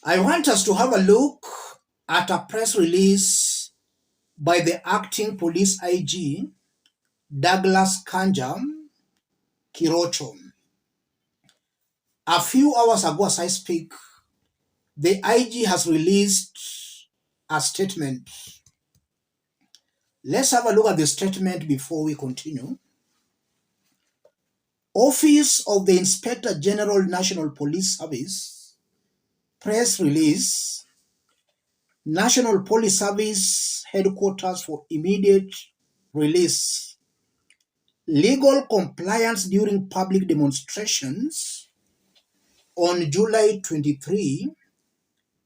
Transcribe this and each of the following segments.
I want us to have a look at a press release by the acting police IG, Douglas Kanja Kirocho. A few hours ago, as I speak, the IG has released a statement. Let's have a look at the statement before we continue. Office of the Inspector General, National Police Service, press release, National Police Service Headquarters for immediate release. Legal compliance during public demonstrations on July 23,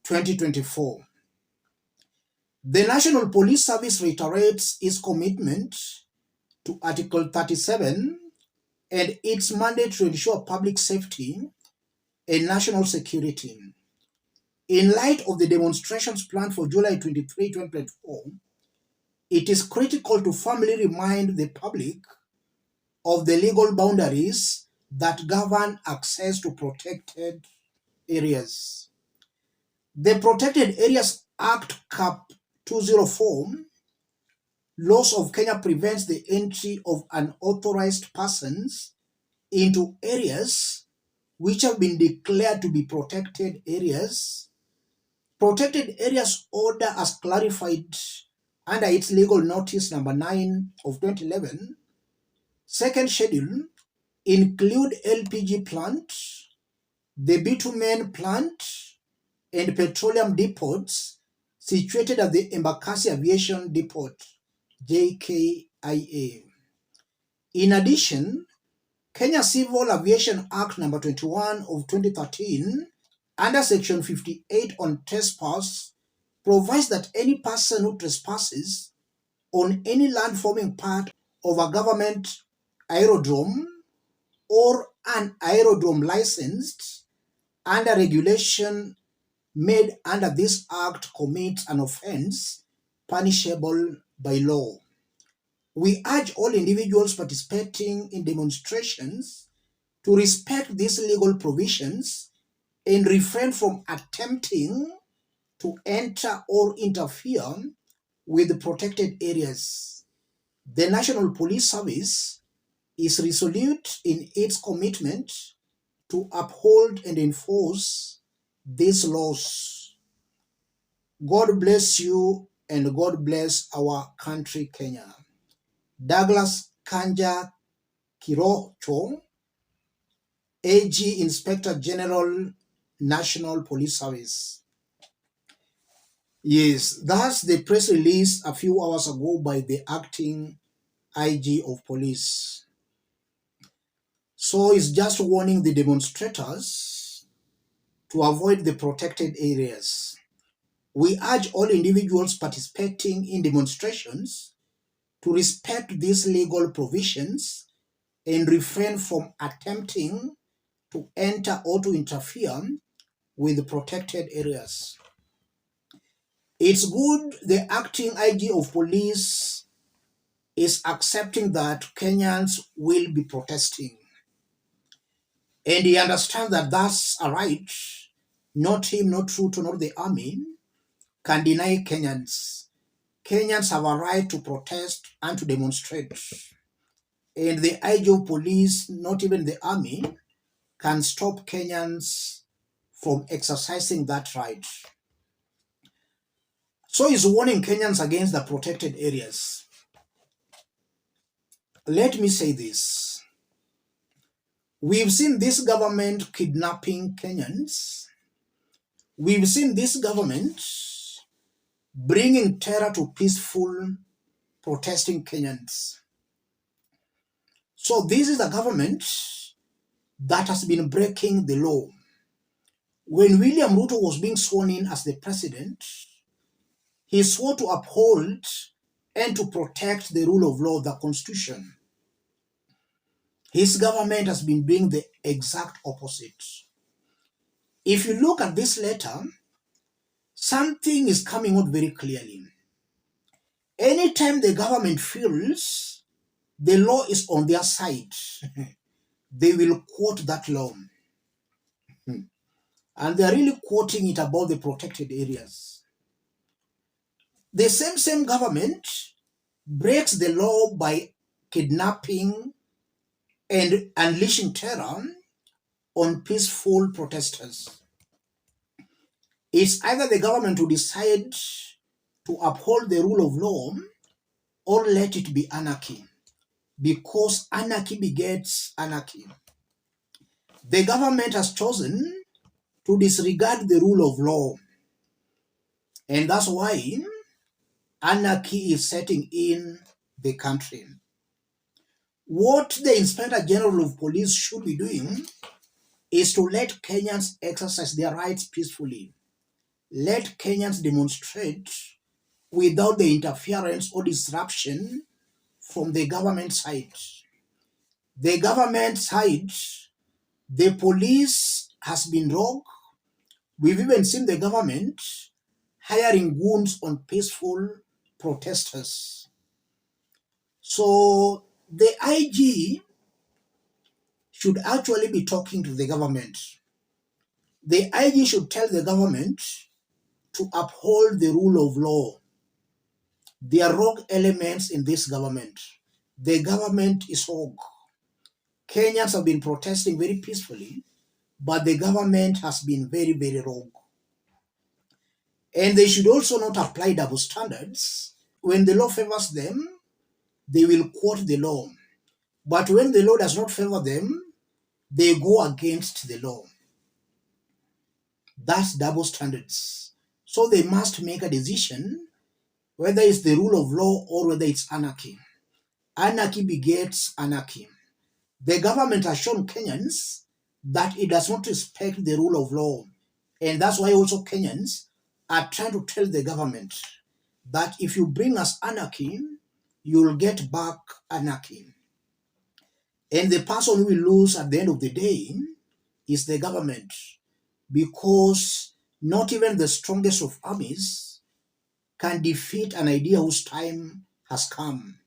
2024. The National Police Service reiterates its commitment to Article 37 and its mandate to ensure public safety and national security. In light of the demonstrations planned for July 23, 2024, it is critical to firmly remind the public of the legal boundaries that govern access to protected areas. The Protected Areas Act Cap 204, Laws of Kenya, prevents the entry of unauthorized persons into areas which have been declared to be protected areas. Protected Areas Order, as clarified under its legal notice number 9 of 2011, second schedule, include LPG plant, the bitumen plant, and petroleum depots situated at the Embakasi Aviation Depot, JKIA. In addition, Kenya Civil Aviation Act number 21 of 2013, under section 58 on trespass, provides that any person who trespasses on any land forming part of a government aerodrome or an aerodrome licensed under regulation made under this act commits an offense punishable by law. We urge all individuals participating in demonstrations to respect these legal provisions and refrain from attempting to enter or interfere with protected areas. The National Police Service is resolute in its commitment to uphold and enforce these laws. God bless you and God bless our country, Kenya. Douglas Kanja Kirocho, AG, Inspector General, National Police Service. Yes, that's the press release a few hours ago by the acting IG of police. So it's just warning the demonstrators to avoid the protected areas. We urge all individuals participating in demonstrations to respect these legal provisions and refrain from attempting to enter or to interfere with protected areas. It's good the acting IG of police is accepting that Kenyans will be protesting. And he understands that that's a right. Not him, not Ruto, not the army can deny Kenyans. Kenyans have a right to protest and to demonstrate. And the IG of police, not even the army, can stop Kenyans from exercising that right. So he's warning Kenyans against the protected areas. Let me say this. We've seen this government kidnapping Kenyans. We've seen this government bringing terror to peaceful protesting Kenyans. So this is a government that has been breaking the law. When William Ruto was being sworn in as the president, he swore to uphold and to protect the rule of law, the constitution. His government has been doing the exact opposite. If you look at this letter, something is coming out very clearly. Anytime the government feels the law is on their side, they will quote that law. And they are really quoting it about the protected areas. The same government breaks the law by kidnapping and unleashing terror on peaceful protesters. It's either the government to decide to uphold the rule of law or let it be anarchy, because anarchy begets anarchy. The government has chosen to disregard the rule of law, and that's why anarchy is setting in the country. What the Inspector General of Police should be doing is to let Kenyans exercise their rights peacefully. Let Kenyans demonstrate without the interference or disruption from the government side. The government side, the police has been rogue. We've even seen the government hiring goons on peaceful protesters. So the IG should actually be talking to the government. The IG should tell the government to uphold the rule of law. There are rogue elements in this government. The government is rogue. Kenyans have been protesting very peacefully, but the government has been very, very rogue. And they should also not apply double standards. When the law favors them, they will quote the law. But when the law does not favor them, they go against the law. That's double standards. So they must make a decision whether it's the rule of law or whether it's anarchy. Anarchy begets anarchy. The government has shown Kenyans that it does not respect the rule of law. And that's why also Kenyans are trying to tell the government that if you bring us anarchy, you'll get back anarchy. And the person who will lose at the end of the day is the government, because not even the strongest of armies can defeat an idea whose time has come.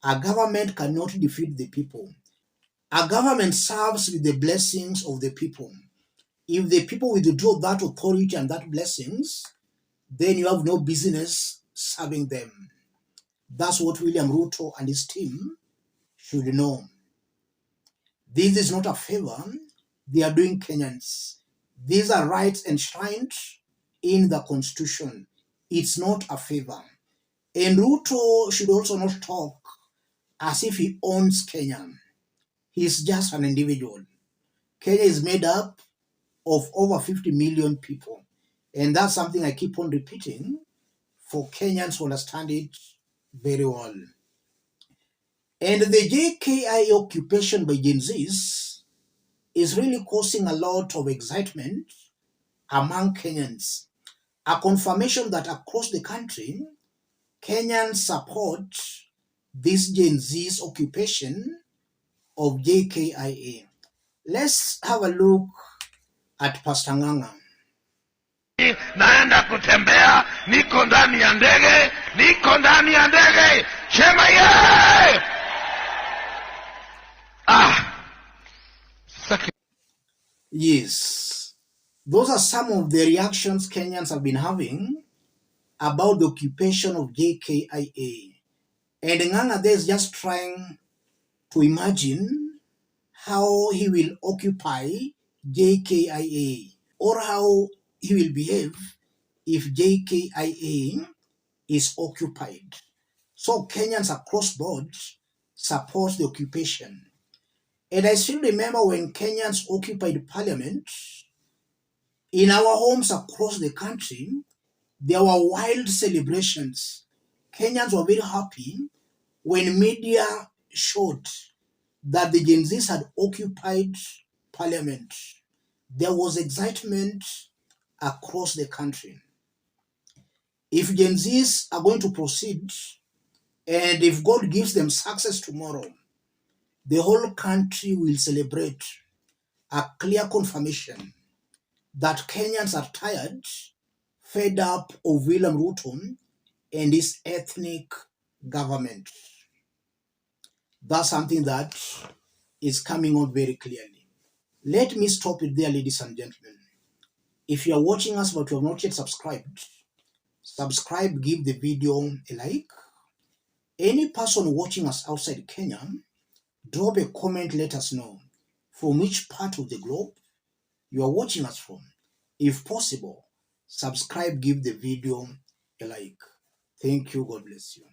A government cannot defeat the people. A government serves with the blessings of the people. If the people withdraw that authority and that blessings, then you have no business serving them. That's what William Ruto and his team should know. This is not a favor they are doing Kenyans. These are rights enshrined in the Constitution. It's not a favor. And Ruto should also not talk as if he owns Kenya. He's just an individual. Kenya is made up of over 50 million people. And that's something I keep on repeating for Kenyans to understand it very well. And the JKIA occupation by Gen Zs is really causing a lot of excitement among Kenyans. A confirmation that across the country, Kenyans support this Gen Z's occupation of JKIA. Let's have a look at Pastor Ng'ang'a. Naenda kutembea, niko ndani ya ndege, niko ndani ya ndege. Sema ye! Yes, those are some of the reactions Kenyans have been having about the occupation of JKIA. And Ng'ang'a there is just trying to imagine how he will occupy JKIA, or how he will behave if JKIA is occupied. So Kenyans across board support the occupation. And I still remember when Kenyans occupied parliament, in our homes across the country, there were wild celebrations. Kenyans were very happy when media showed that the Gen Zs had occupied parliament. There was excitement across the country. If Gen Zs are going to proceed, and if God gives them success tomorrow, the whole country will celebrate, a clear confirmation that Kenyans are tired, fed up of William Ruto and his ethnic government. That's something that is coming out very clearly. Let me stop it there, ladies and gentlemen. If you are watching us but you have not yet subscribed, subscribe, give the video a like. Any person watching us outside Kenya, drop a comment, let us know from which part of the globe you are watching us from. If possible, subscribe, give the video a like. Thank you. God bless you.